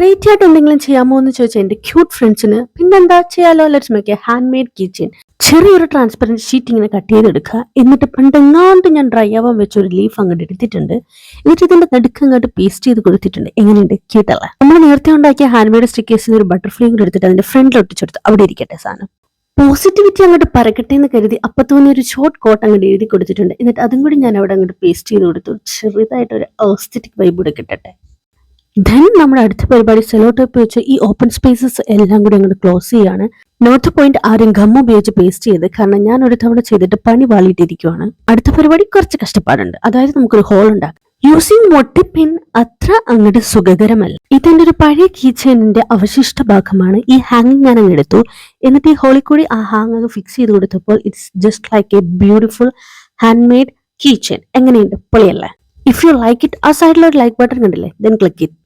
Variety ആയിട്ട് എന്തെങ്കിലും ചെയ്യാമോ എന്ന് ചോദിച്ചാൽ എന്റെ ക്യൂട്ട് ഫ്രണ്ട്സിന് പിന്നെന്താ ചെയ്യാലോ, let's make A hand made kitchen. ചെറിയൊരു ട്രാൻസ്പെറന്റ് ഷീറ്റ് ഇങ്ങനെ കട്ട് ചെയ്തെടുക്കുക. എന്നിട്ട് പണ്ടെങ്ങാണ്ട് ഞാൻ ഡ്രൈ ആവാൻ വെച്ച ഒരു ലീഫ് അങ്ങോട്ട് എടുത്തിട്ടുണ്ട്. എന്നിട്ട് ഇതിന്റെ നടുക്ക് അങ്ങോട്ട് പേസ്റ്റ് ചെയ്ത് കൊടുത്തിട്ടുണ്ട്. എങ്ങനെയുണ്ട്? ക്യൂട്ടല്ല? നമ്മൾ നേരത്തെ ഉണ്ടാക്കിയ ഹാൻഡ് മെയ്ഡ് സ്റ്റിക്കേഴ്സിന് ഒരു ബട്ടർഫ്ലൈ കൂടെ എടുത്തിട്ട് അതിന്റെ ഫ്രണ്ടിൽ ഒട്ടിച്ചെടുത്ത് അവിടെ ഇരിക്കട്ടെ സാധനം. പോസിറ്റിവിറ്റി അങ്ങോട്ട് പരക്കട്ടെ എന്ന് കരുതി അപ്പൊ തോന്നി ഒരു ഷോർട്ട് കോട്ട് അങ്ങോട്ട് എഴുതി കൊടുത്തിട്ടുണ്ട്. എന്നിട്ട് അതും കൂടി ഞാൻ അവിടെ അങ്ങോട്ട് പേസ്റ്റ് ചെയ്ത് കൊടുത്തു. ചെറുതായിട്ട് ഒരു എസ്തെറ്റിക് വൈബ് കൂടെ കിട്ടട്ടെ. ദെൻ നമ്മുടെ അടുത്ത പരിപാടി സെലോ ടേപ്പ് വെച്ച് ഈ ഓപ്പൺ സ്പേസസ് എല്ലാം കൂടി അങ്ങോട്ട് ക്ലോസ് ചെയ്യാണ്. നോർത്ത് പോയിന്റ് ആരും ഗം ഉപയോഗിച്ച് പേസ്റ്റ് ചെയ്ത്, കാരണം ഞാൻ ഒരു തവണ ചെയ്തിട്ട് പണി വാളിയിട്ടിരിക്കുവാണ്. അടുത്ത പരിപാടി കുറച്ച് കഷ്ടപ്പാടുണ്ട്. അതായത് നമുക്കൊരു ഹോൾ ഉണ്ടാക്കാം. യൂസിങ് മൊട്ടിപ്പിൻ അത്ര അങ്ങോട്ട് സുഖകരമല്ല. ഇതെന്റെ ഒരു പഴയ കീച്ചെയിനിന്റെ അവശിഷ്ട ഭാഗമാണ്. ഈ ഹാങ്ങിങ് ഞാൻ അങ്ങ് എടുത്തു. എന്നിട്ട് ഈ ഹോളിൽ കൂടി ആ ഹാങ് അങ്ങ് ഫിക്സ് ചെയ്ത് കൊടുത്തപ്പോൾ it's just like A beautiful hand made keychain. എങ്ങനെയുണ്ട്? പൊളിയല്ലേ? ഇഫ് യു ലൈക്ക് ഇറ്റ്, ആ സൈഡിലൊരു ലൈക്ക് ബട്ടൺ കണ്ടില്ലേ? Then click it.